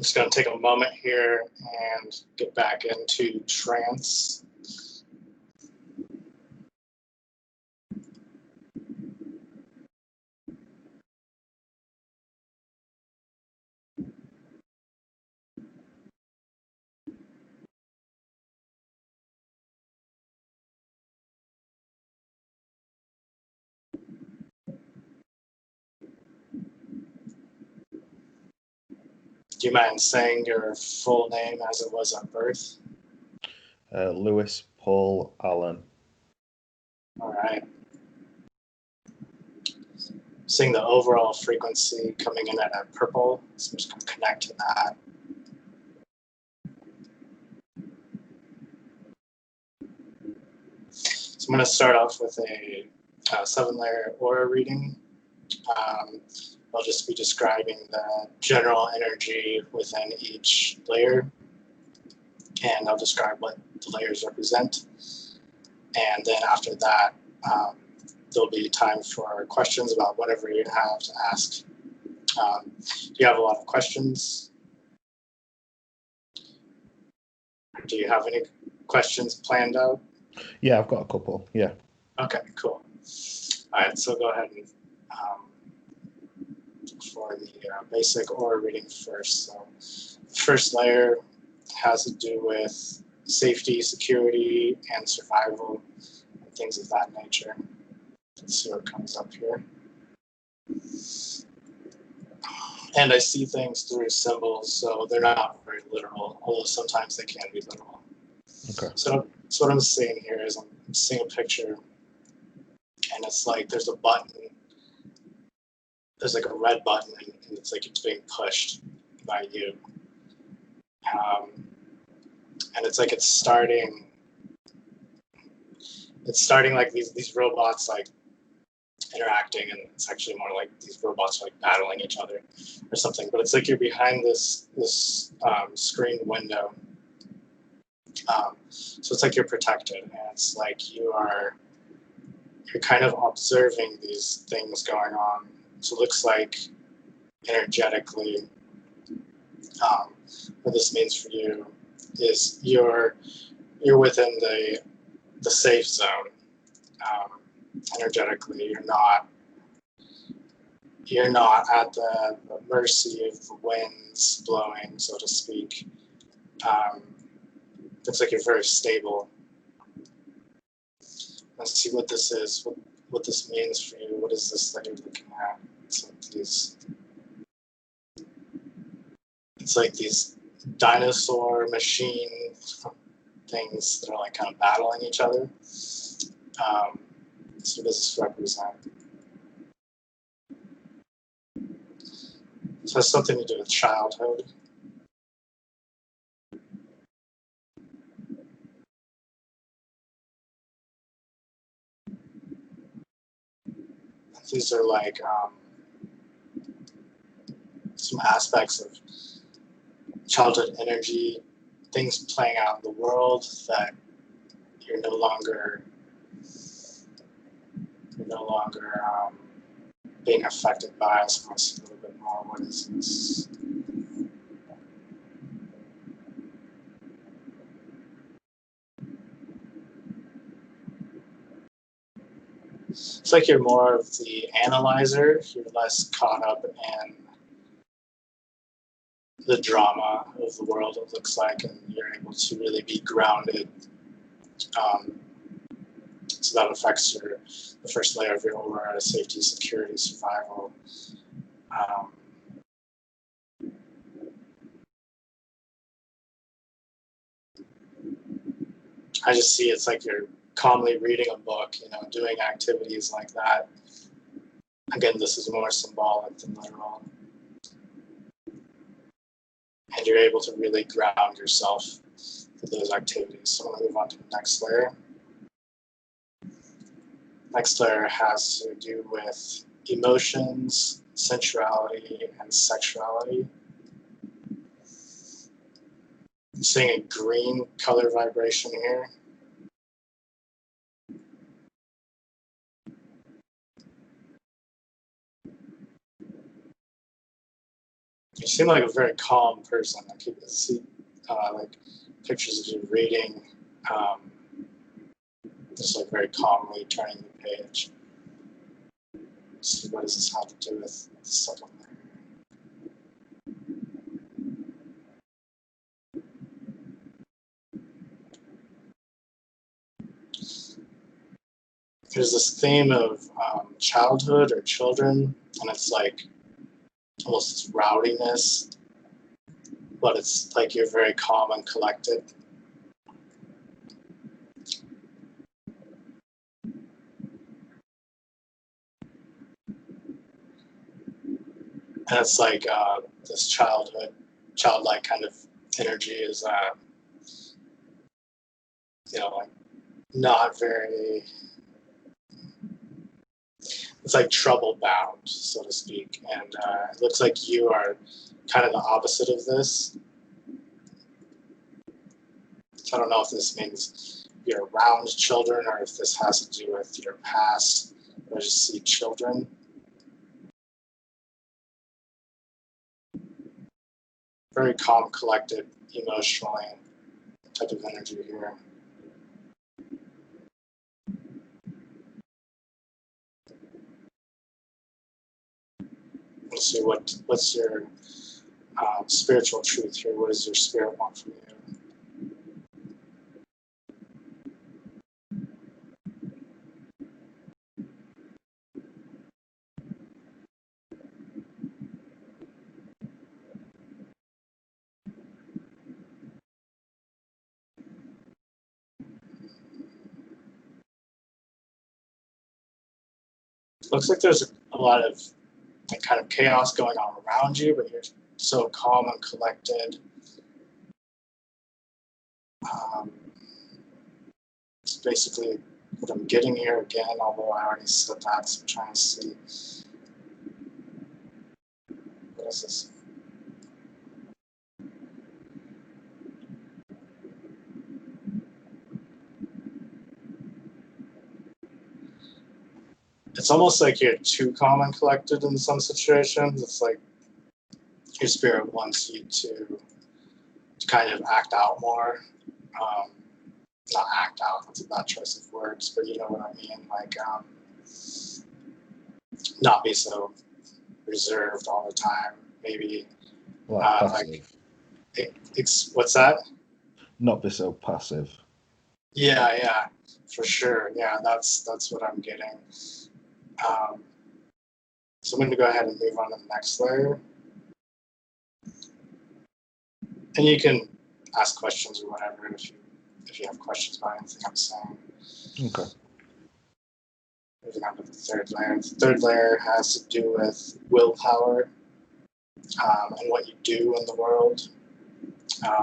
just going to take a moment here and get back into trance. Do you mind saying your full name as it was at birth? Lewis Paul Allen. All right. Seeing the overall frequency coming in at a purple, so I'm just going to connect to that. So I'm going to start off with a 7-layer aura reading. I'll just be describing the general energy within each layer, and I'll describe what the layers represent. And then after that, there'll be time for questions about whatever you have to ask. Do you have a lot of questions? Do you have any questions planned out? Yeah, I've got a couple. Yeah. Okay, cool. All right, so go ahead and for the basic aura reading first. So the first layer has to do with safety, security, and survival, and things of that nature. Let's see what comes up here. And I see things through symbols, so they're not very literal, although sometimes they can be literal. Okay. So what I'm seeing here is I'm seeing a picture, and it's like there's a button. There's like a red button, and it's like it's being pushed by you. And it's like it's starting like these robots like interacting, and it's actually more like these robots like battling each other or something. But it's like you're behind this screened window. So it's like you're protected, and it's like you're kind of observing these things going on. So it looks like energetically, what this means for you is you're within the safe zone. Energetically, you're not at the mercy of the winds blowing, so to speak. Looks like you're very stable. Let's see what this is, what this means for you. What is this that you're looking at? It's like these dinosaur machine things that are like kind of battling each other. So what does this represent? So it has something to do with childhood. These are like some aspects of childhood energy, things playing out in the world that you're no longer being affected by. So I see a little bit more. What is this? It's like you're more of the analyzer. You're less caught up in the drama of the world, it looks like, and you're able to really be grounded. So that affects the first layer of your aura: safety, security, survival. I just see it's like you're calmly reading a book, doing activities like that. Again, this is more symbolic than literal. And you're able to really ground yourself for those activities. So I'm going to move on to the next layer. Next layer has to do with emotions, sensuality, and sexuality. I'm seeing a green color vibration here. You seem like a very calm person. I keep see like pictures of you reading, um, just like very calmly turning the page. Let's see, what does this have to do with the second layer? There's this theme of childhood or children, and it's like almost this rowdiness, but it's like you're very calm and collected. And it's like this childlike kind of energy is, like not very, it's like trouble bound, so to speak. And it looks like you are kind of the opposite of this. So I don't know if this means you're around children or if this has to do with your past. I just see children. Very calm, collected, emotionally type of energy here. Let's see, what's your spiritual truth here? What does your spirit want from you? Looks like there's a lot of like kind of chaos going on around you, but you're so calm and collected. It's basically what I'm getting here again, although I already said that, so I'm trying to see. What is this? It's almost like you're too calm and collected in some situations. It's like your spirit wants you to kind of act out more. Not act out, that's a bad choice of words, but you know what I mean. Like, not be so reserved all the time. Maybe, passive. What's that? Not be so passive. Yeah, for sure. Yeah, that's what I'm getting. So I'm going to go ahead and move on to the next layer. And you can ask questions or whatever if you have questions about anything I'm saying. Okay. Moving on to the third layer. The third layer has to do with willpower and what you do in the world.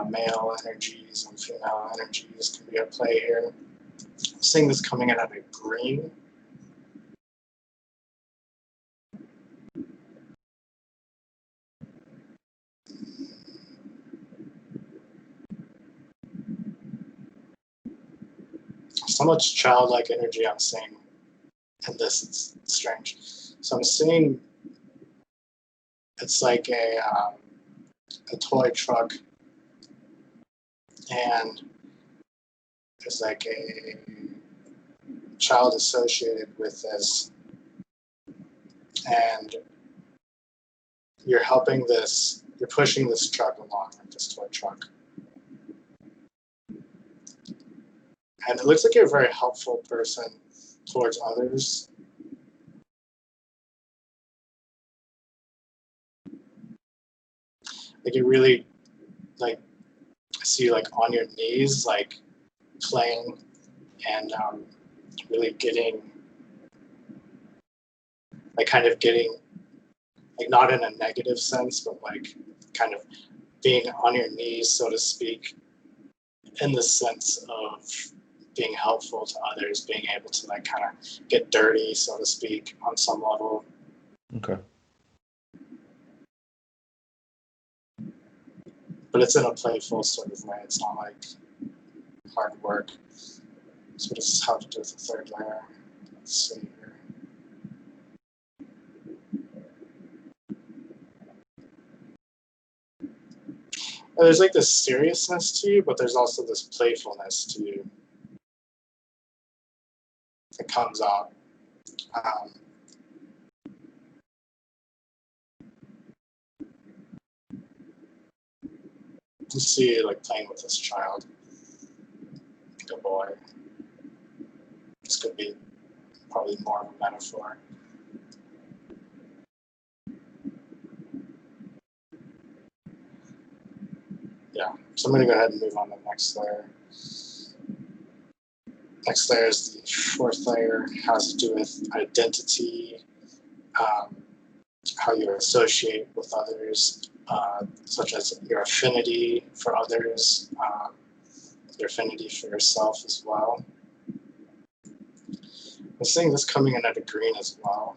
Male energies and female energies can be at play here. I'm seeing this coming in at a green. So much childlike energy I'm seeing in this, it's strange. So I'm seeing it's like a toy truck, and there's like a child associated with this, and you're pushing this truck along, like this toy truck. And it looks like you're a very helpful person towards others. Like you really, like, I see you like on your knees, like playing and really getting, like kind of getting, like not in a negative sense, but like kind of being on your knees, so to speak, in the sense of being helpful to others, being able to like kind of get dirty, so to speak, on some level. Okay. But it's in a playful sort of way. It's not like hard work. So this is how to do with the third layer. Let's see here. And there's like this seriousness to you, but there's also this playfulness to you that comes out. Um, you see you like playing with this child, like a boy. This could be probably more of a metaphor. Yeah, so I'm going to go ahead and move on to the next layer. Next layer is the fourth layer, has to do with identity, how you associate with others, such as your affinity for others, your affinity for yourself as well. I'm seeing this coming in at a green as well.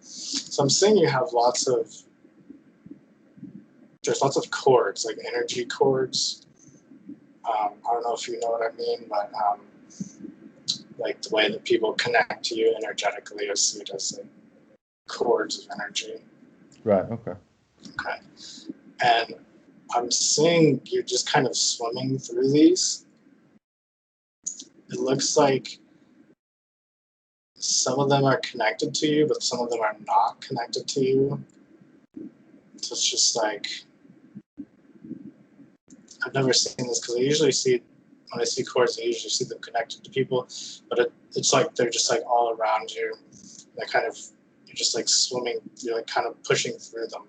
So I'm seeing you have there's lots of chords, like energy chords. I don't know if you know what I mean, but like the way that people connect to you energetically is seen as like chords of energy. Right. Okay. Okay. And I'm seeing you just kind of swimming through these. It looks like some of them are connected to you, but some of them are not connected to you. So it's just like, I've never seen this because I usually see, when I see chords, I usually see them connected to people, but it's like they're just like all around you. They're kind of, you're just like swimming, you're like kind of pushing through them.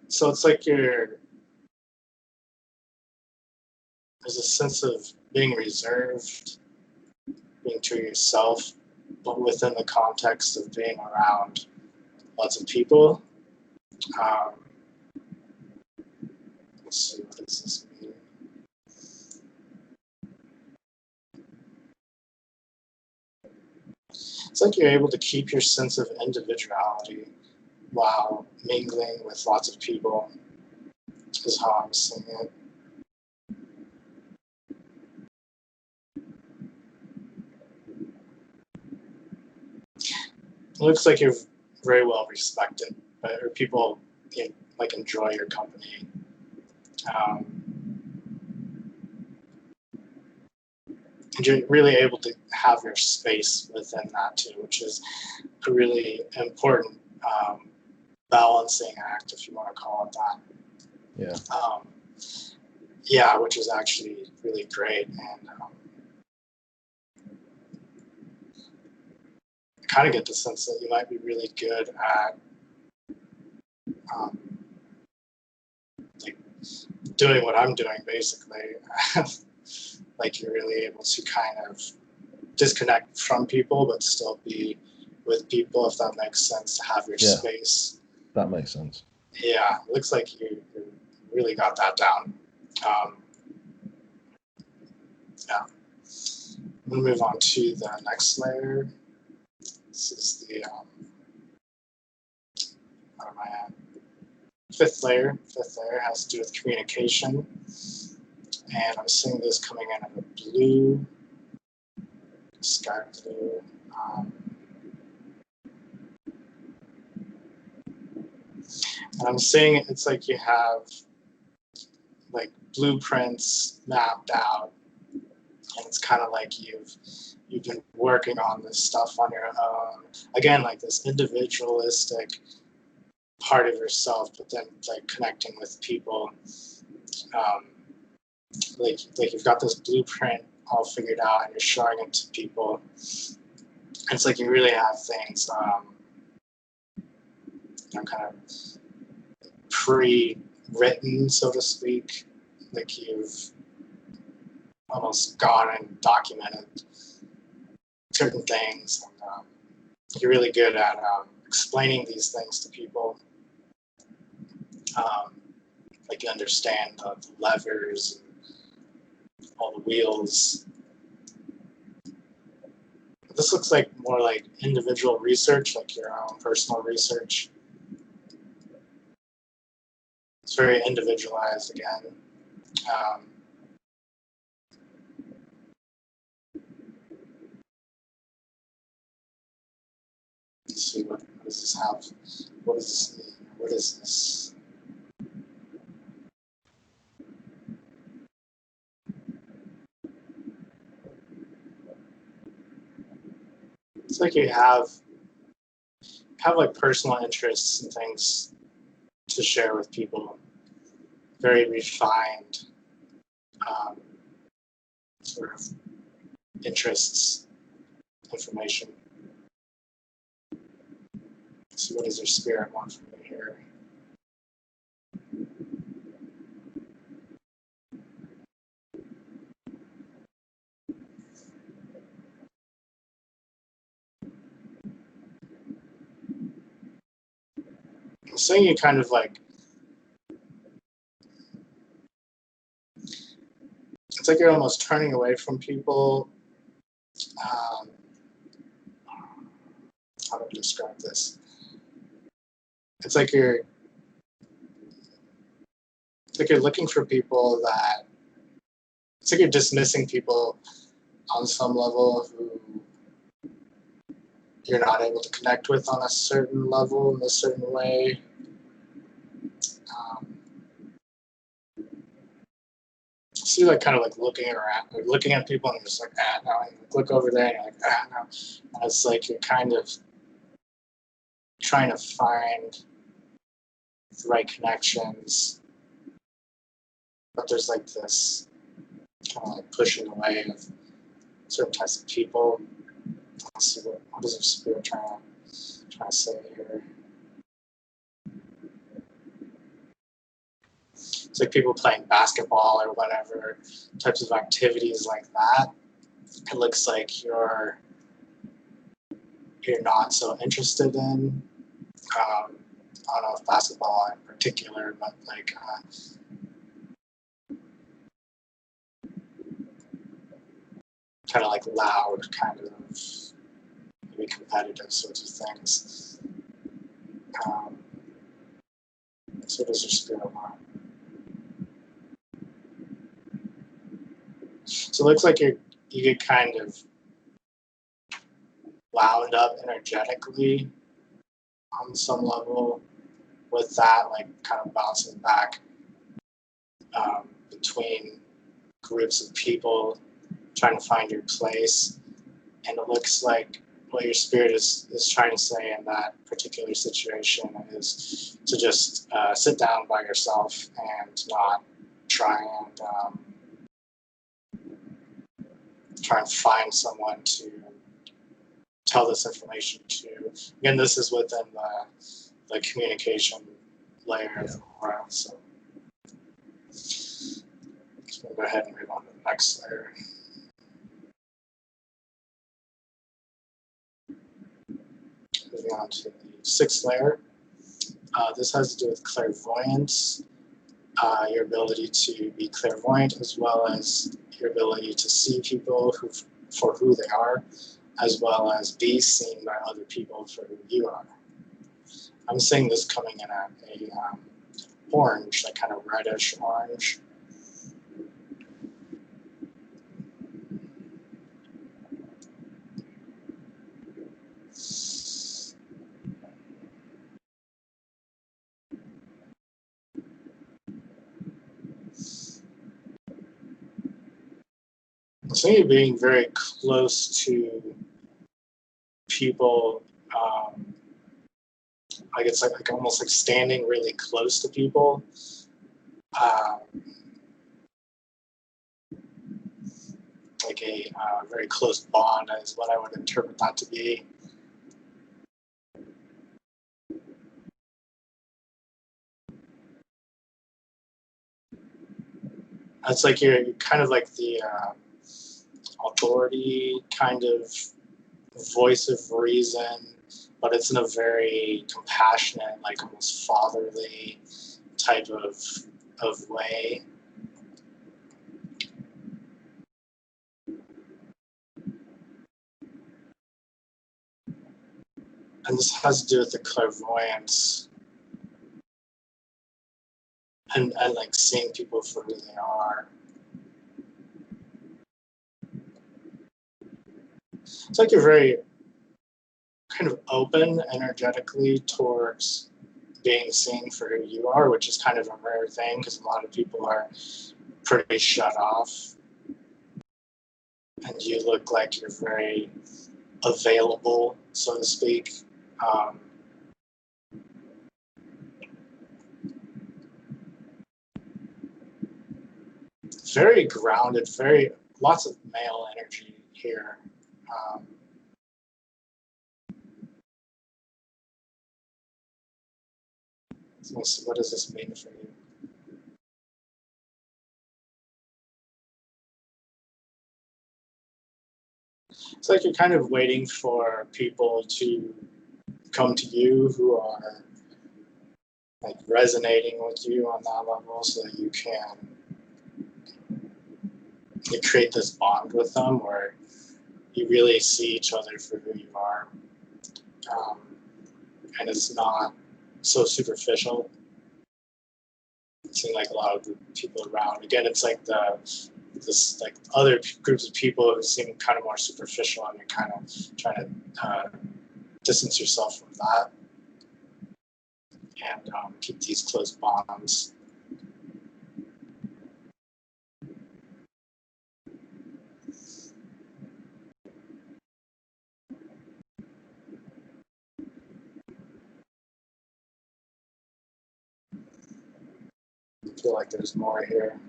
So it's like there's a sense of being reserved, being true to yourself, but within the context of being around lots of people. Let's see, what does this mean? It's like you're able to keep your sense of individuality while mingling with lots of people, is how I'm seeing it. It looks like you're very well respected, or people like enjoy your company. And you're really able to have your space within that too, which is a really important balancing act, if you want to call it that. Yeah. Yeah, which is actually really great. And I kind of get the sense that you might be really good at like doing what I'm doing, basically. Like you're really able to kind of disconnect from people, but still be with people, if that makes sense, to have your space. That makes sense. Yeah, it looks like you really got that down. Yeah. I'm going to move on to the next layer. This is the, where am I at? Fifth layer. Fifth layer has to do with communication. And I'm seeing this coming in a blue, sky blue. And I'm seeing it's like you have like blueprints mapped out, and it's kind of like you've been working on this stuff on your own. Again, like this individualistic part of yourself, but then like connecting with people. Like you've got this blueprint all figured out, and you're showing it to people. It's like you really have things, kind of pre-written, so to speak. Like you've almost gone and documented certain things. And, you're really good at explaining these things to people. Like you understand the levers, and all the wheels. This looks like more like individual research, like your own personal research. It's very individualized again. Let's see, what does this have? What does this mean? What is this? It's like you have like personal interests and things to share with people. Very refined sort of interests, information. So what does your spirit want from me here? I'm saying you kind of like, it's like you're almost turning away from people. How do I describe this? It's like you're looking for people that, it's like you're dismissing people on some level who you're not able to connect with on a certain level in a certain way. See, like kind of like looking around, like looking at people, and you're just like, no. And you look over there, and you're like, no. And it's like you're kind of trying to find the right connections, but there's like this kind of like pushing away of certain types of people. Let's see, what is the spirit trying to say here? It's like people playing basketball or whatever, types of activities like that. It looks like you're not so interested in. I don't know if basketball in particular, but like kind of like loud, kind of maybe competitive sorts of things. So does your spirit want? So it looks like you get kind of wound up energetically on some level with that, like kind of bouncing back between groups of people, trying to find your place. And it looks like what your spirit is trying to say in that particular situation is to just sit down by yourself and not try and find someone to tell this information to. Again, this is within the communication layer of the aura. So we'll go ahead and move on to the next layer. Moving on to the 6th layer. This has to do with clairvoyance, your ability to be clairvoyant, as well as your ability to see people for who they are, as well as be seen by other people for who you are. I'm seeing this coming in at a orange, like kind of reddish orange. I'm seeing you being very close to people, like it's like almost like standing really close to people. Like a very close bond is what I would interpret that to be. It's like you're kind of like the authority kind of voice of reason, but it's in a very compassionate, like almost fatherly type of way. And this has to do with the clairvoyance and like seeing people for who they are. It's like you're very kind of open energetically towards being seen for who you are, which is kind of a rare thing because a lot of people are pretty shut off. And you look like you're very available, so to speak. Very grounded, very lots of male energy here. So what does this mean for you? It's like you're kind of waiting for people to come to you who are like resonating with you on that level so that you create this bond with them where you really see each other for who you are. And it's not so superficial. It seems like a lot of people around. Again, it's like this like other groups of people who seem kind of more superficial, and you're kind of trying to distance yourself from that and keep these close bonds. I feel like there's more here.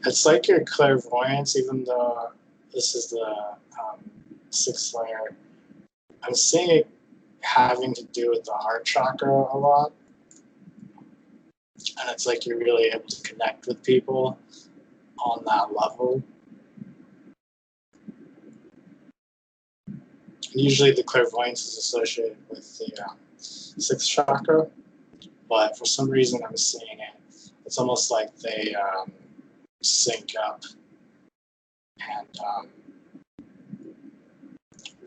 It's like your clairvoyance, even though this is the sixth layer. I'm seeing it having to do with the heart chakra a lot. And it's like you're really able to connect with people on that level. Usually the clairvoyance is associated with the sixth chakra, but for some reason I'm seeing it. It's almost like they sync up and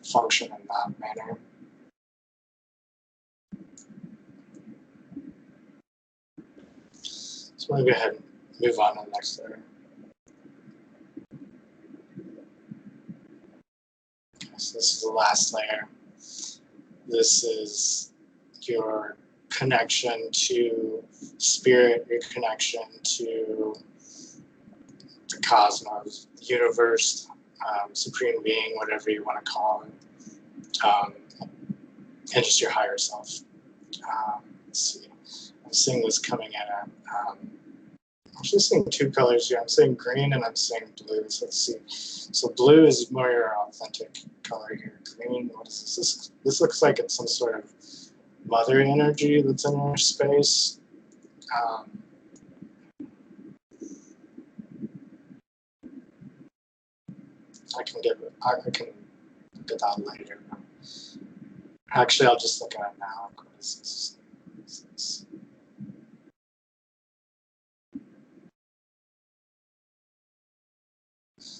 function in that manner. So I'm going to go ahead and move on to the next layer. So this is the last layer. This is your connection to spirit, your connection to the cosmos, the universe, supreme being, whatever you want to call it, and just your higher self. Let's see. I'm seeing this coming in. I'm just seeing two colors here. I'm seeing green and I'm seeing blue. So let's see. So blue is more your authentic color here. Green, what is this? This looks like it's some sort of mother energy that's in your space. I can get that later. Actually, I'll just look at it now. What is this? What is this?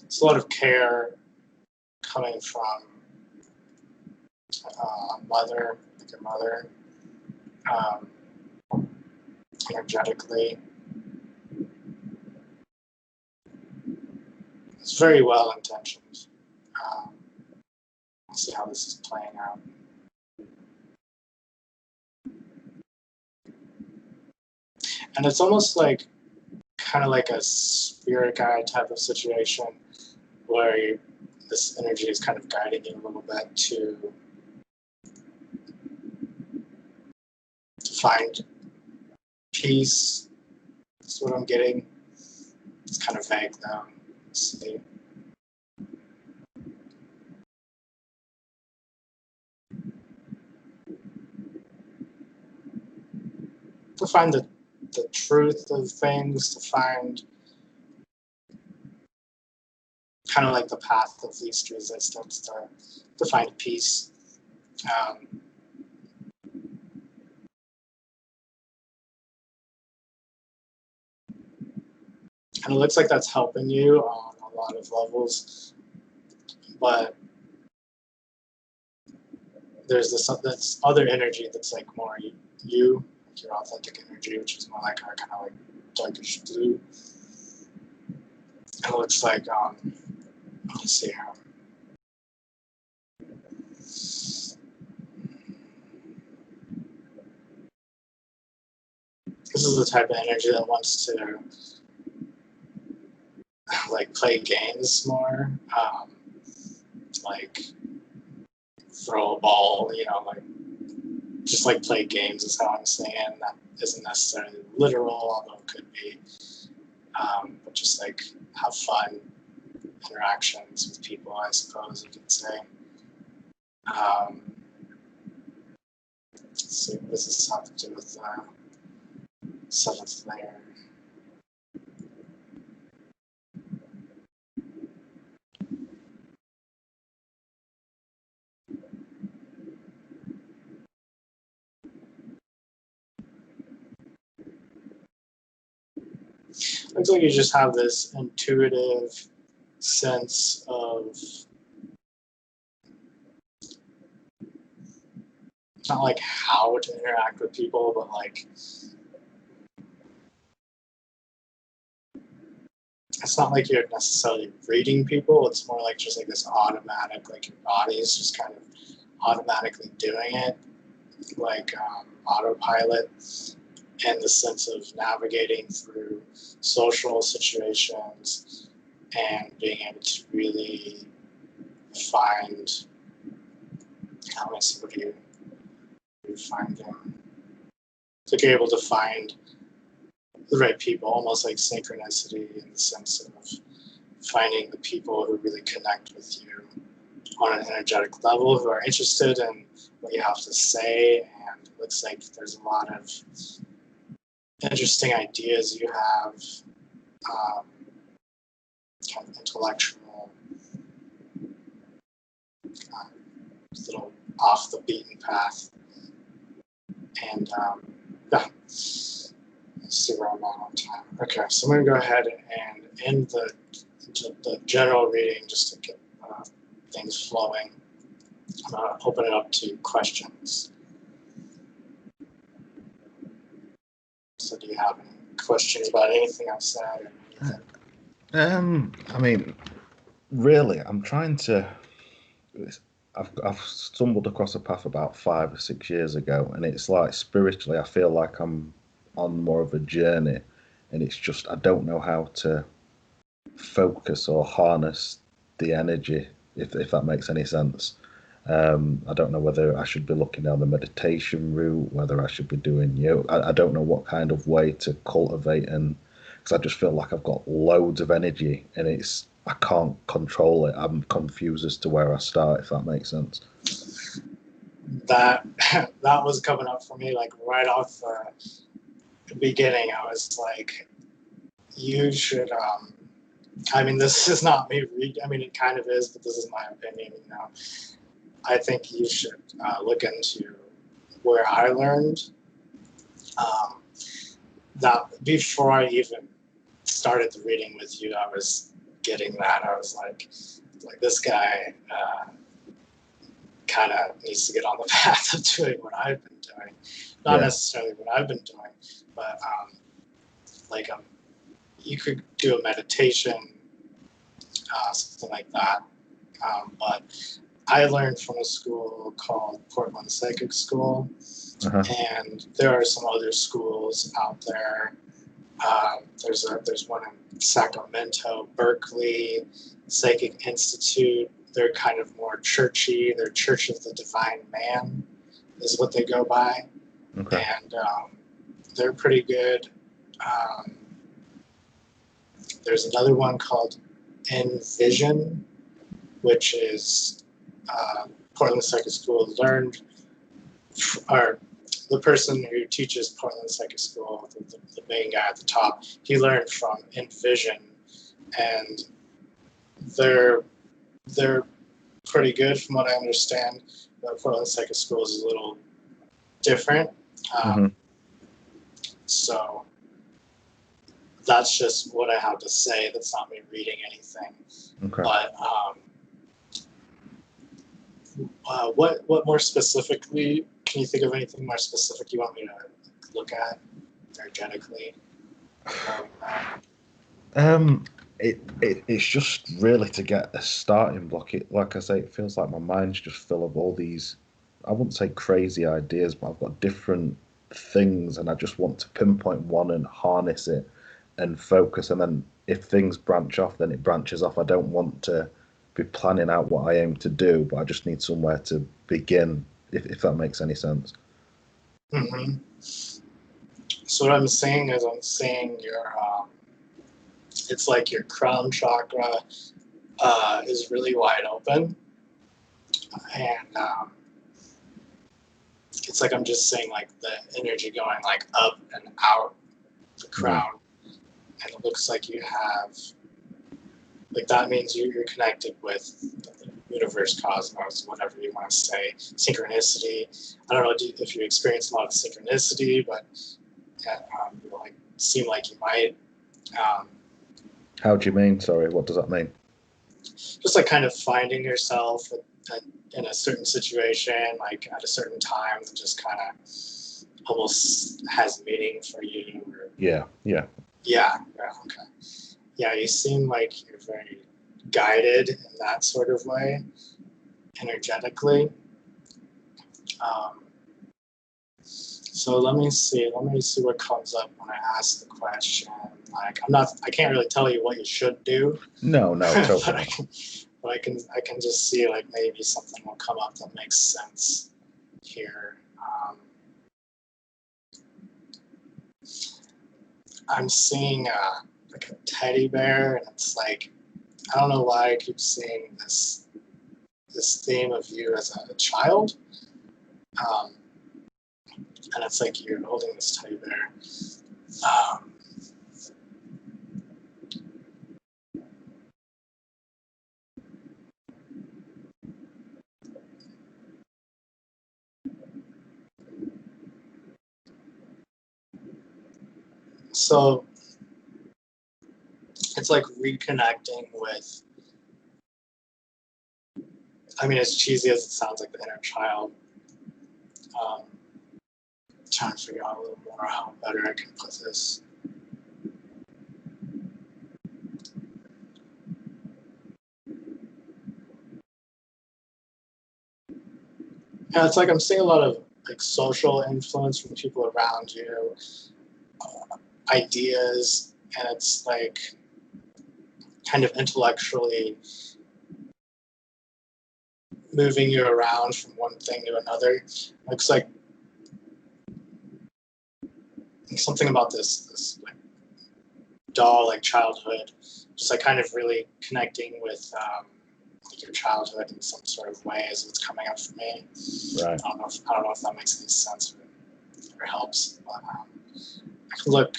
It's a lot of care coming from mother, like your mother, energetically. It's very well intentioned. Let's see how this is playing out. And it's almost like kind of like a spirit guide type of situation where this energy is kind of guiding you a little bit to find peace. That's what I'm getting. It's kind of vague though. Let's see. To find the truth of things, to find kind of like the path of least resistance, to find peace. And it looks like that's helping you on a lot of levels, but there's this other energy that's like more you, like your authentic energy, which is more like our kind of like darkish blue. It looks like let's see how. This is the type of energy that wants to like play games more, like throw a ball, like just like play games is how I'm saying. That isn't necessarily literal, although it could be. But just like have fun interactions with people, I suppose you could say. Let's see, what does this have to do with seventh layer? Looks like you just have this intuitive sense of not like how to interact with people, but like it's not like you're necessarily reading people. It's more like just like this automatic, like your body is just kind of automatically doing it, like autopilot, and the sense of navigating through social situations and being able to really find, how do I see, what are you finding? So you're able to find the right people, almost like synchronicity in the sense of finding the people who really connect with you on an energetic level, who are interested in what you have to say, and it looks like there's a lot of interesting ideas you have, kind of intellectual, little off the beaten path, and yeah. Let's see where I'm at on time. Okay, so I'm going to go ahead and end the general reading just to get things flowing. I'm going to open it up to questions. So do you have any questions about anything I've said? I mean, really, I'm trying to. I've stumbled across a path about 5 or 6 years ago, and it's like spiritually, I feel like I'm on more of a journey, and it's just I don't know how to focus or harness the energy, if that makes any sense. I don't know whether I should be looking down the meditation route, whether I should be doing yoga. I don't know what kind of way to cultivate, and because I just feel like I've got loads of energy and I can't control it. I'm confused as to where I start, if that makes sense. That was coming up for me like right off the beginning. I was like, you should. I mean, this is not me. I mean, it kind of is, but this is my opinion. I think you should look into where I learned. That before I even started the reading with you, I was getting that. I was like this guy kind of needs to get on the path of doing what I've been doing. Not necessarily what I've been doing, but you could do a meditation, something like that. But I learned from a school called Portland Psychic School, and there are some other schools out there. There's one in Sacramento, Berkeley, Psychic Institute. They're kind of more churchy. They're Church of the Divine Man is what they go by. Okay. And they're pretty good. There's another one called Envision, which is Portland Psychic School learned, or the person who teaches Portland Psychic School, the main guy at the top, he learned from Envision, and they're pretty good from what I understand. But Portland Psychic School is a little different. So that's just what I have to say. That's not me reading anything. Okay. But What more specifically? Can you think of anything more specific you want me to look at energetically? Um, it's just really to get a starting block. It, like I say, it feels like my mind's just full of all these, I wouldn't say crazy ideas, but I've got different things, and I just want to pinpoint one and harness it and focus. And then if things branch off, then it branches off. I don't want to be planning out what I aim to do, but I just need somewhere to begin, if that makes any sense. Hmm. So what I'm saying is, I'm saying it's like your crown chakra is really wide open, and it's like I'm just saying like the energy going like up and out the Mm. crown, and it looks like you have like that means you're connected with the universe, cosmos, whatever you want to say, synchronicity. I don't know if you experience a lot of synchronicity, but you like seem like you might. Um, How do you mean? Sorry, what does that mean? just like kind of finding yourself in a certain situation, like at a certain time, that just kind of almost has meaning for you. Or, Yeah, yeah. yeah, okay. Yeah, you seem like you're very guided in that sort of way, energetically. Um, so let me see what comes up when I ask the question. Like, I can't really tell you what you should do, No, no, but totally not. I can just see like maybe something will come up that makes sense here. I'm seeing like a teddy bear, and it's like I don't know why I keep seeing this theme of you as a child, um, and it's like you're holding this teddy bear. Um, so it's like reconnecting with. I mean, as cheesy as it sounds, like the inner child. Um, Trying to figure out a little more how better I can put this. Yeah, it's like I'm seeing a lot of like social influence from people around you, ideas, and it's like kind of intellectually moving you around from one thing to another. Looks like something about this like doll, like childhood, just like kind of really connecting with like your childhood in some sort of way as it's coming up for me. Right. I don't know if that makes any sense or helps. But I can look.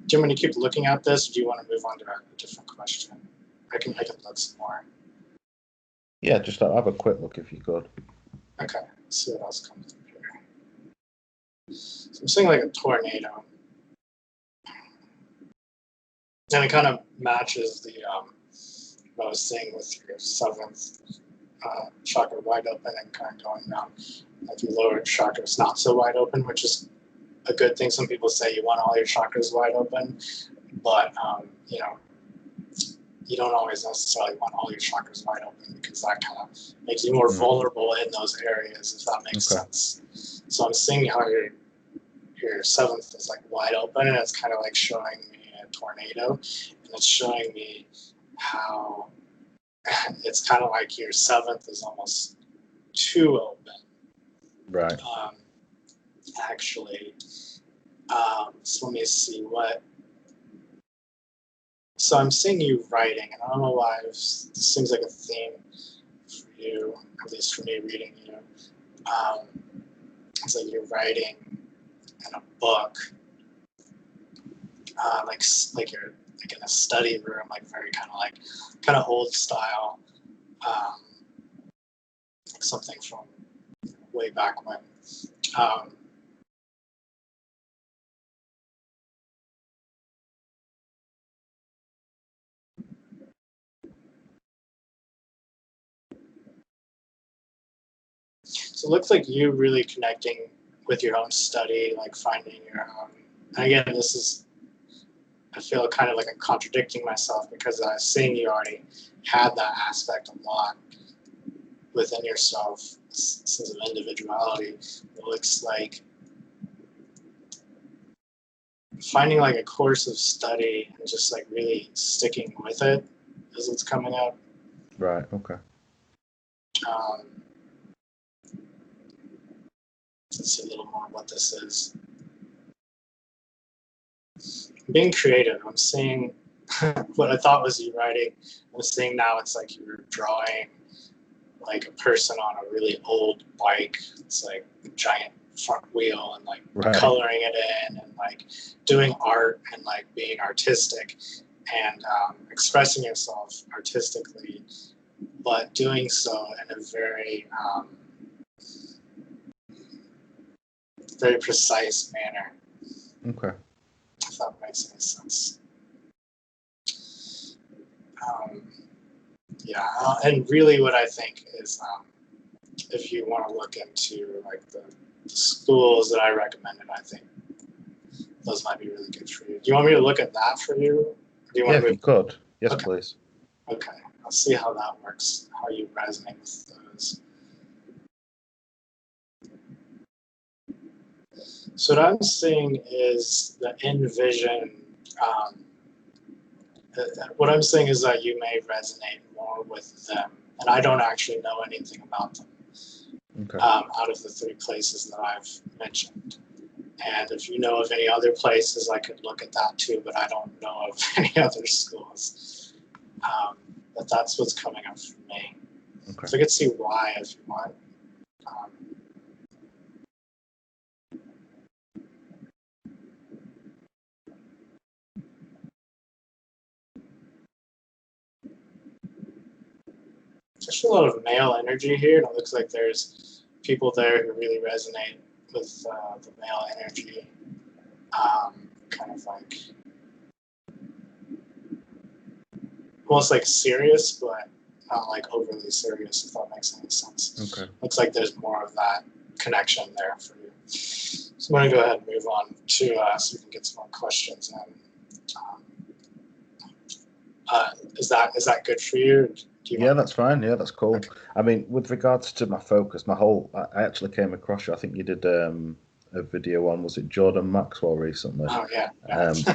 Do you want me to keep looking at this, or do you want to move on to a different question? I can look some more. Yeah, just have a quick look if you could. Okay, let's see what else comes up here. So I'm seeing like a tornado, and it kind of matches the what I was saying with your seventh chakra wide open and kind of going down. Like your lower chakra is not so wide open, which is a good thing. Some people say you want all your chakras wide open, but you know, you don't always necessarily want all your chakras wide open because that kind of makes you more Mm. vulnerable in those areas, if that makes Okay. sense. So I'm seeing how your seventh is like wide open, and it's kind of like showing me a tornado, and it's showing me how it's kind of like your seventh is almost too open. Right. Actually, so let me see what. So I'm seeing you writing, and I don't know why this seems like a theme for you, at least for me reading you. Um, it's like you're writing in a book, like you're like in a study room, like very kind of old style, um, like something from way back when. Um, So it looks like you really connecting with your own study, like finding your own. And again, this is, I feel kind of like I'm contradicting myself because I was seeing you already had that aspect a lot within yourself, sense of individuality. It looks like finding like a course of study and just like really sticking with it as it's coming up. Right. Okay. Um, let's see a little more what this is. Being creative. I'm seeing what I thought was you writing. I'm seeing now it's like you were drawing like a person on a really old bike. It's like a giant front wheel and like coloring it in and like doing art and like being artistic and expressing yourself artistically, but doing so in a very very precise manner. Okay. If that makes any sense. Yeah, and really what I think is if you want to look into like the schools that I recommended, I think those might be really good for you. Do you want me to look at that for you? Do you want if you could. Yes, okay. Please. Okay, I'll see how that works, how you resonate with those. So what I'm seeing is the envision. What I'm saying is that you may resonate more with them, and I don't actually know anything about them. Okay. Out of the 3 places that I've mentioned. And if you know of any other places, I could look at that too, but I don't know of any other schools. But that's what's coming up for me. Okay. So I could see why if you want. There's a lot of male energy here, and it looks like there's people there who really resonate with the male energy. Kind of like almost like serious, but not like overly serious, if that makes any sense. Okay. Looks like there's more of that connection there for you. So I'm going to go ahead and move on to so we can get some more questions in. Is that good for you? Yeah, that's fine. Yeah, that's cool. Okay. I mean, with regards to my focus, I actually came across you. I think you did a video on, was it Jordan Maxwell recently? Oh, yeah. And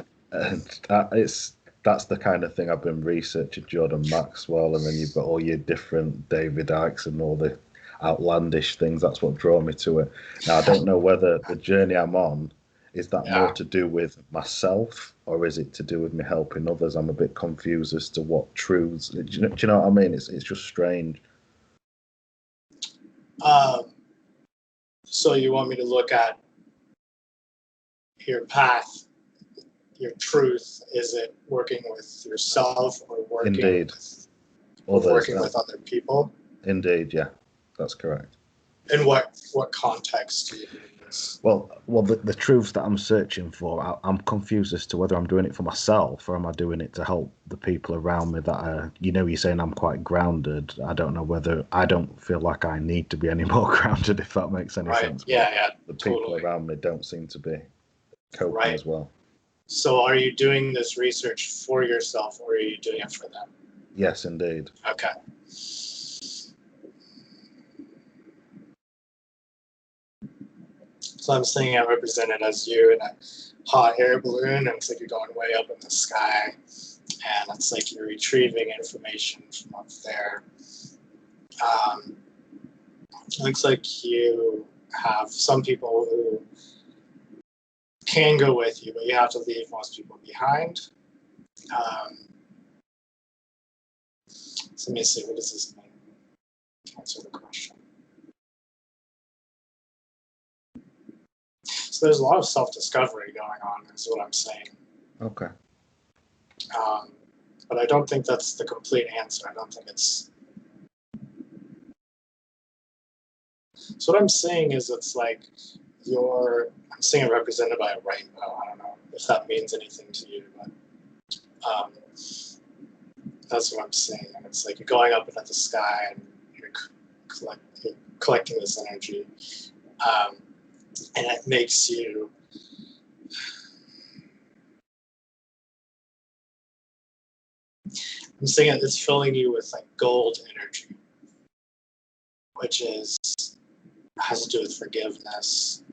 that's the kind of thing I've been researching, Jordan Maxwell, and then you've got all your different David Icke and all the outlandish things. That's what drew me to it. Now, I don't know whether the journey I'm on is that more to do with myself, or is it to do with me helping others? I'm a bit confused as to what truths. Do you know what I mean? It's just strange. So you want me to look at your path, your truth? Is it working with yourself or working Indeed. with working with other people? Indeed, yeah, that's correct. In what context do you do this? Well, the truths that I'm searching for, I'm confused as to whether I'm doing it for myself or am I doing it to help the people around me that are, you're saying I'm quite grounded. I don't know whether, I don't feel like I need to be any more grounded, if that makes any sense. Yeah, the people around me don't seem to be coping as well. So are you doing this research for yourself or are you doing it for them? Yes, indeed. Okay. So I'm seeing it represented as you in a hot air balloon, and it's like you're going way up in the sky, and it's like you're retrieving information from up there. It looks like you have some people who can go with you, but you have to leave most people behind. So let me see, what does this mean? Answer the question. So there's a lot of self-discovery going on, is what I'm saying. Okay. But I don't think that's the complete answer. I don't think it's... So what I'm saying is it's like I'm seeing it represented by a rainbow. I don't know if that means anything to you, but that's what I'm seeing. And it's like you're going up into the sky and you're collecting this energy, and it makes you. I'm saying it's filling you with like gold energy, which has to do with forgiveness.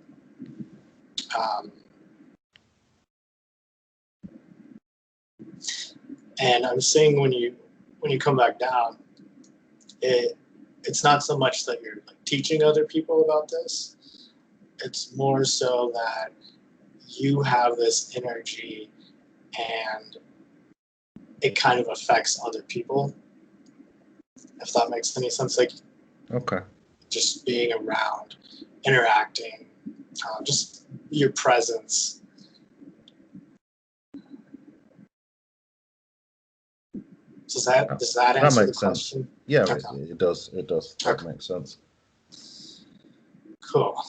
And I'm saying when you come back down, it's not so much that you're like teaching other people about this. It's more so that you have this energy and it kind of affects other people, if that makes any sense. Like, Okay. just being around, interacting, just your presence. Does that answer the makes sense. question? Yeah, Okay. it does. It does. That Okay. makes sense. Cool.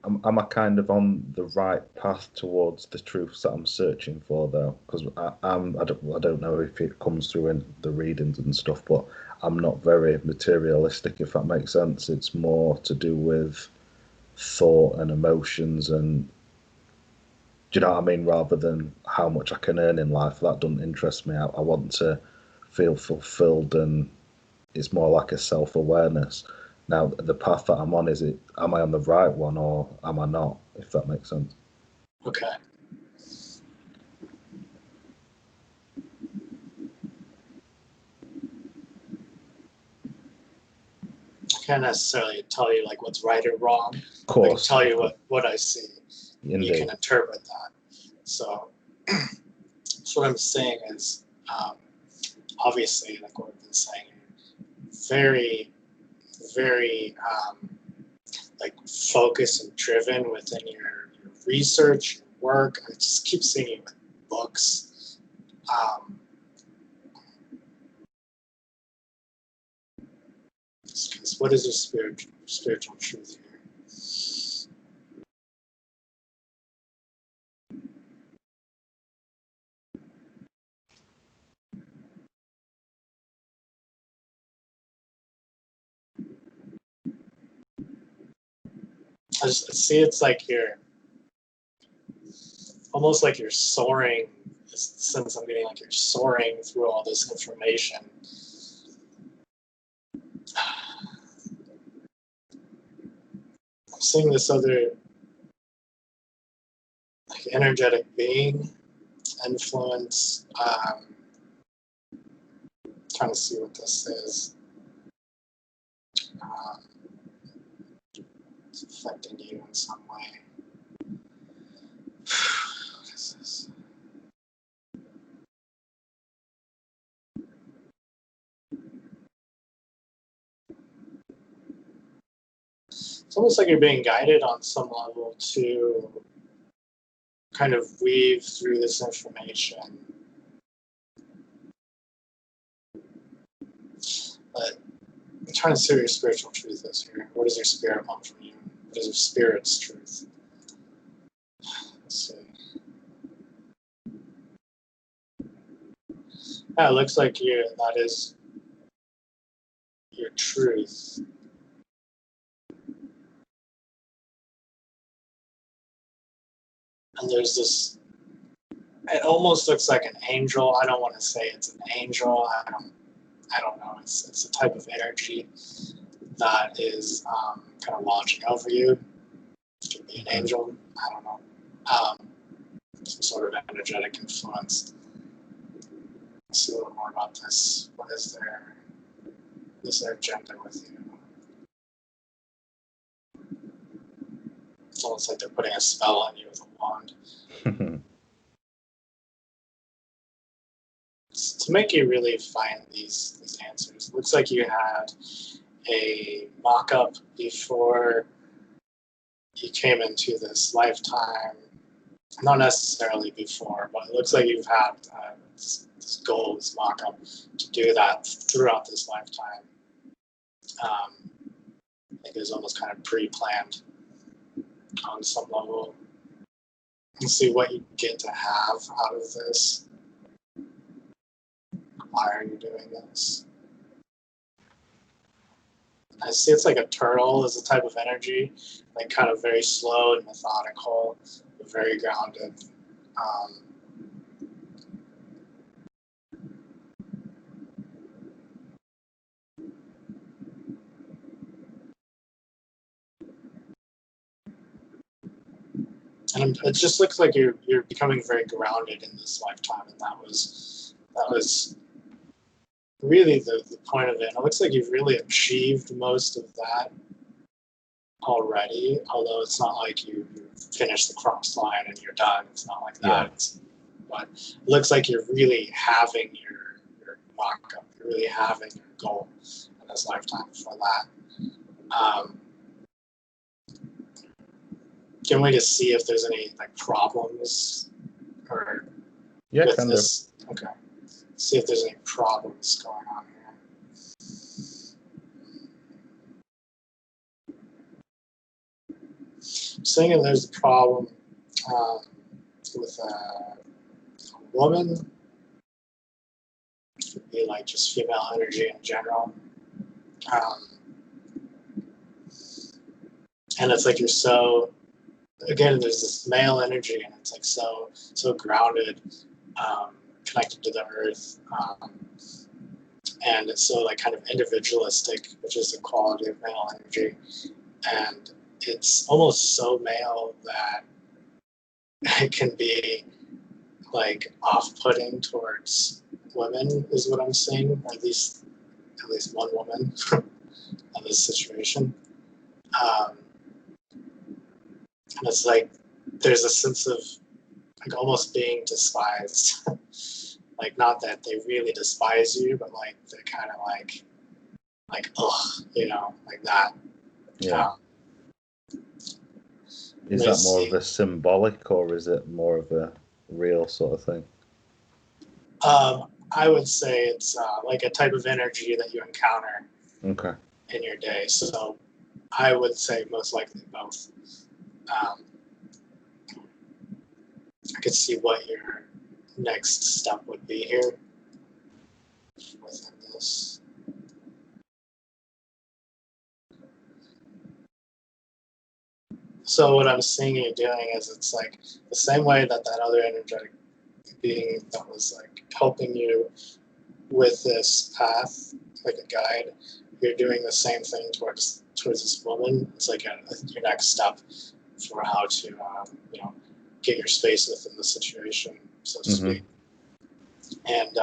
Am I kind of on the right path towards the truths that I'm searching for, though? Because I don't know if it comes through in the readings and stuff, but I'm not very materialistic, if that makes sense. It's more to do with thought and emotions, and do you know what I mean? Rather than how much I can earn in life, that doesn't interest me. I want to feel fulfilled, and it's more like a self-awareness. Now, the path that I'm on, am I on the right one or am I not, if that makes sense? Okay. I can't necessarily tell you like what's right or wrong. Of course. I can tell you what I see. Indeed. You can interpret that. So what I'm saying is, obviously, like what we've been saying, very, very like focused and driven within your research, your work. I just keep seeing you with books. What is your spiritual truth here? I just see it's like you're almost like you're soaring. The sense I'm getting like you're soaring through all this information. I'm seeing this other like energetic being influence. Trying to see what this is. It's affecting you in some way. What is this? It's almost like you're being guided on some level to kind of weave through this information. But I'm trying to see what your spiritual truth is here. What does your spirit want from you? What is your spirit's truth? Let's see. Yeah, it looks like that is your truth. And there's this, it almost looks like an angel. I don't want to say it's an angel. I don't know. It's a type of energy that is kind of watching over you. It could be an angel. I don't know. Some sort of energetic influence. Let's see a little more about this. What is their agenda with you? It's almost like they're putting a spell on you with a wand. To make you really find these answers. It looks like you had a mock-up before you came into this lifetime. Not necessarily before, but it looks like you've had this goal, this mock-up, to do that throughout this lifetime. I think it was almost kind of pre-planned on some level. And see what you get to have out of this. Why are you doing this? I see it's like a turtle is a type of energy, like kind of very slow and methodical, but very grounded. Um, and it just looks like you're becoming very grounded in this lifetime, and that was really the point of it. And it looks like you've really achieved most of that already, although it's not like you finish the cross line and you're done. It's not like that. But it looks like you're really having your mock-up. You're really having your goal in this lifetime for that. Can we just see if there's any like problems or with kind this? Okay. See if there's any problems going on here. Saying that there's a problem with a woman. It could be like just female energy in general. And it's like you're so, again, there's this male energy and it's like so grounded, connected to the earth. And it's so like kind of individualistic, which is the quality of male energy. And it's almost so male that it can be like off-putting towards women is what I'm seeing, or at least one woman in this situation. And it's like there's a sense of like almost being despised. Like not that they really despise you, but like they're kind of like ugh, like that. Yeah. Is that more of a symbolic or is it more of a real sort of thing? I would say it's like a type of energy that you encounter in your day. So I would say most likely both. I could see what your next step would be here within this. So what I'm seeing you doing is it's like the same way that other energetic being that was like helping you with this path, like a guide, you're doing the same thing towards this woman. It's like your next step for how to get your space within the situation, so to speak. And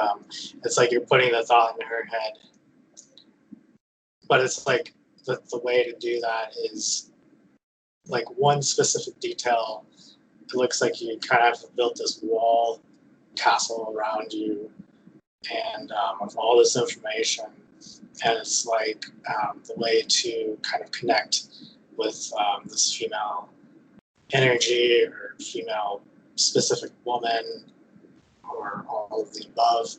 it's like you're putting the thought in her head, but it's like the way to do that is like one specific detail. It looks like you kind of have built this wall castle around you, and with all this information, and it's like the way to kind of connect with this female energy or female specific woman or all of the above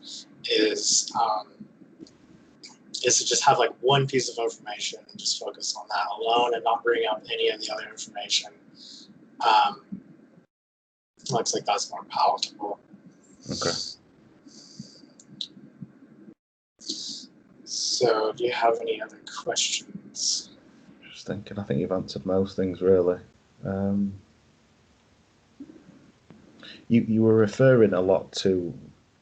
is to just have like one piece of information and just focus on that alone and not bring up any of the other information. Looks like that's more palatable. Okay. So do you have any other questions? Just thinking, I think you've answered most things really. You were referring a lot to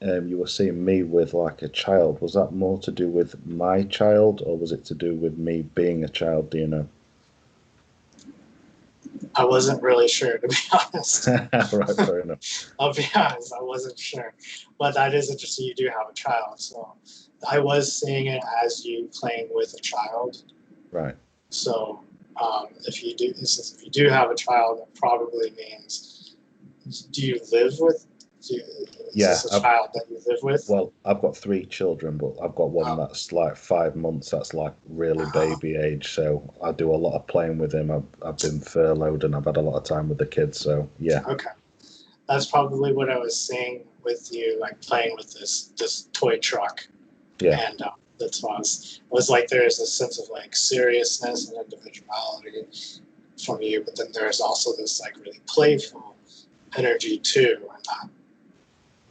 you were seeing me with like a child. Was that more to do with my child or was it to do with me being a child? Do you know? I wasn't really sure, to be honest. Right, fair enough. I'll be honest, I wasn't sure. But that is interesting. You do have a child. So I was seeing it as you playing with a child. Right. So if you do have a child, that probably means, do you live with? Is this a child that you live with? Well, I've got 3 children, but I've got one that's like 5 months. That's like really baby age. So I do a lot of playing with him. I've been furloughed and I've had a lot of time with the kids. So yeah. Okay, that's probably what I was seeing with you, like playing with this toy truck. Yeah. And that's why it was like there's a sense of like seriousness and individuality from you, but then there's also this like really playful energy too, and that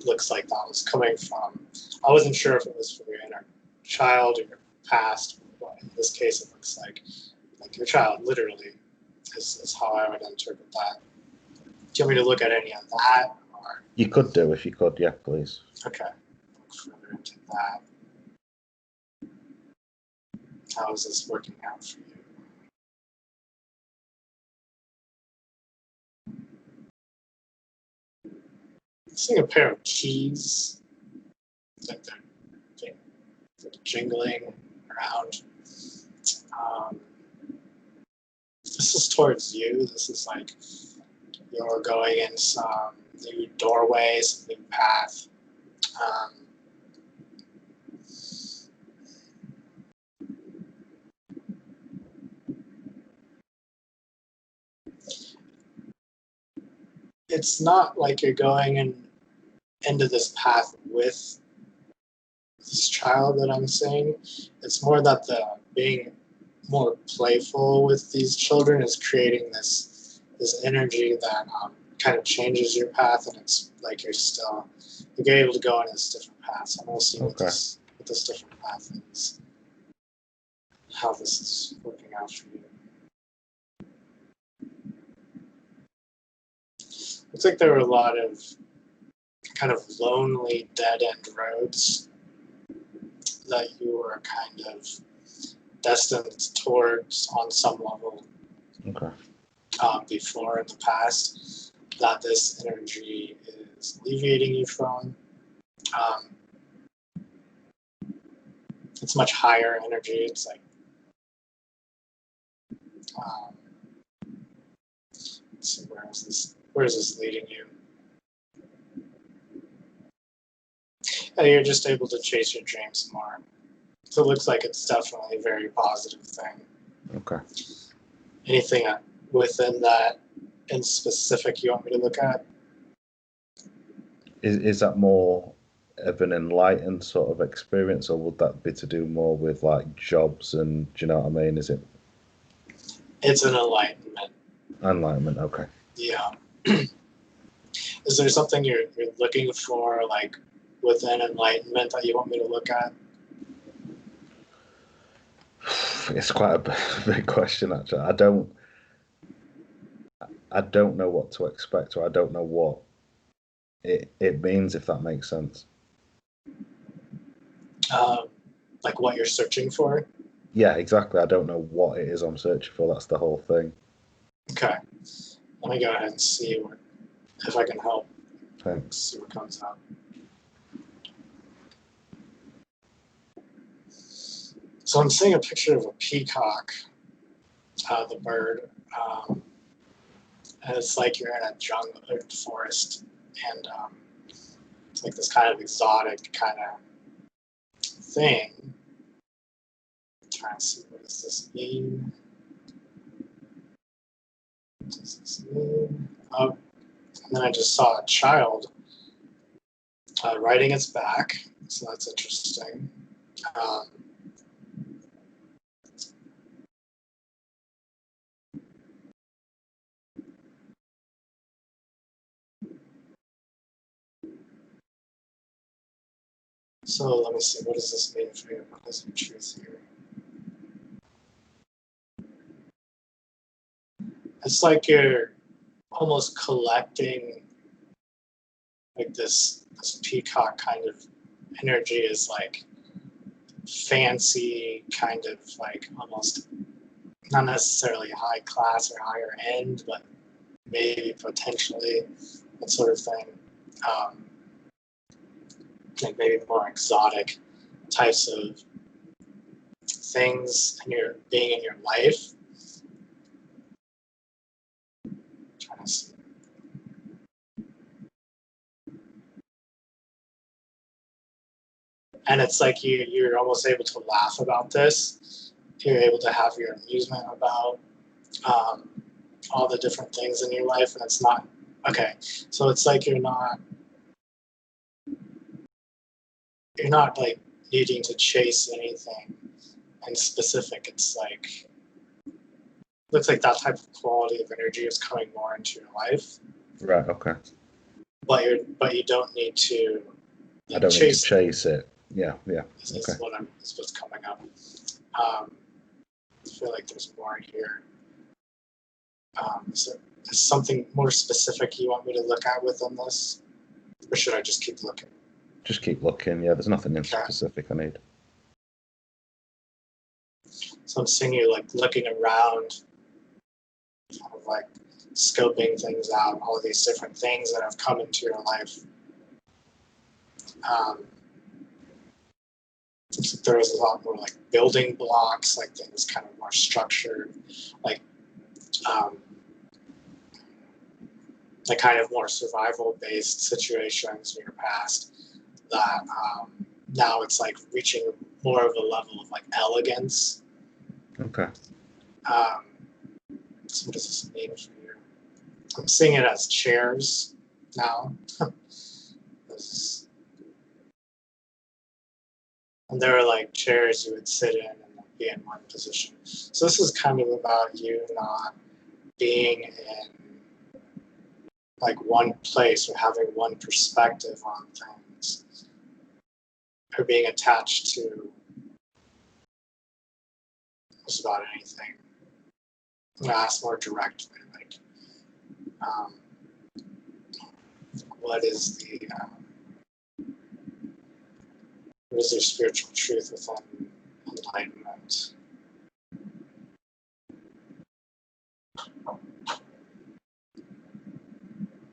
looks like that was coming from. I wasn't sure if it was from your inner child or your past, but in this case, it looks like your child literally is how I would interpret that. Do you want me to look at any of that? Or You could do if you could, yeah, please. okay, look further into that. How is this working out for you? Seeing a pair of keys, like they're jingling around. This is towards you. This is like you're going in some new doorway, some new path. It's not like you're going into this path with this child that I'm seeing. It's more that the being more playful with these children is creating this energy that kind of changes your path, and it's like you're able to go in this different path. So I'm gonna see what this different path is, how this is working out for you. Looks like there were a lot of kind of lonely dead-end roads that you were kind of destined towards on some level. Okay. Before in the past, that this energy is alleviating you from. It's much higher energy. It's like let's see, where is this leading you? And you're just able to chase your dreams more. So it looks like it's definitely a very positive thing. Okay. Anything within that in specific you want me to look at? Is that more of an enlightened sort of experience, or would that be to do more with like jobs and, do you know what I mean? Is it? It's an enlightenment. Enlightenment, okay. Yeah. Is there something you're looking for, like within enlightenment, that you want me to look at? It's quite a big question, actually. I don't know what to expect, or I don't know what it means, if that makes sense. Like what you're searching for? Yeah, exactly. I don't know what it is I'm searching for. That's the whole thing. Okay. Let me go ahead and see if I can help. Thanks. See what comes up. So I'm seeing a picture of a peacock, the bird, and it's like you're in a jungle or forest, and it's like this kind of exotic kind of thing. I'm trying to see, what does this mean? What does this mean? Oh, and then I just saw a child riding its back, so that's interesting. So let me see, what does this mean for you? What is your truth here? It's like you're almost collecting, like this peacock kind of energy is like fancy, kind of like almost not necessarily high class or higher end, but maybe potentially that sort of thing. Like maybe more exotic types of things in your being in your life. I'm trying to see. And it's like you're almost able to laugh about this. You're able to have your amusement about all the different things in your life, and it's not okay. So it's like you're not like needing to chase anything in specific. It's like looks like that type of quality of energy is coming more into your life. Right. Okay. But you don't need to. I don't need to chase it. Yeah. Yeah. Is what's coming up. I feel like there's more here. Is there something more specific you want me to look at within this? Or should I just keep looking? Just keep looking. Yeah, there's nothing in Okay. specific I need. So I'm seeing you like looking around, kind of like scoping things out, all these different things that have come into your life. There was a lot more like building blocks, like things kind of more structured, like kind of more survival-based situations in your past that now it's like reaching more of a level of like elegance. Okay. So what does this mean for you? I'm seeing it as chairs now. And there are like chairs you would sit in and be in one position. So this is kind of about you not being in like one place or having one perspective on things, or being attached to just about anything. I'm gonna ask more directly, like, what is your spiritual truth within enlightenment?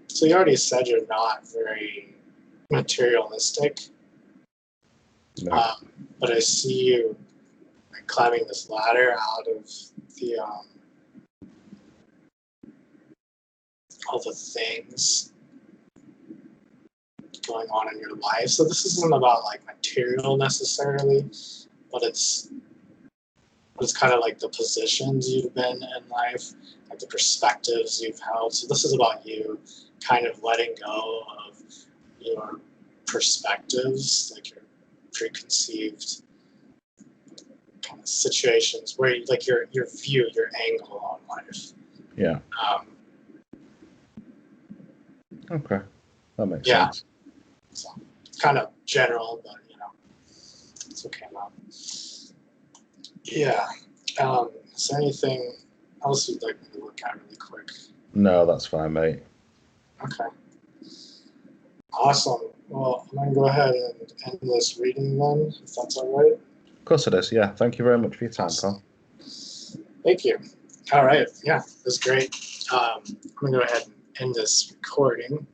So you already said you're not very materialistic, No. but I see you like climbing this ladder out of the all the things going on in your life. So this isn't about like material necessarily, but it's kind of like the positions you've been in life, like the perspectives you've held. So this is about you kind of letting go of your perspectives, like your preconceived kind of situations where you, like your view, your angle on life. Yeah. Okay. That makes Yeah. sense. So kind of general, but it's okay now. Yeah. Is there anything else you'd like me to look at really quick? No, that's fine, mate. Okay. Awesome. Well, I'm going to go ahead and end this reading then, if that's all right. Of course it is. Yeah. Thank you very much for your time, Carl. Thank you. All right. Yeah, it was great. I'm going to go ahead and end this recording.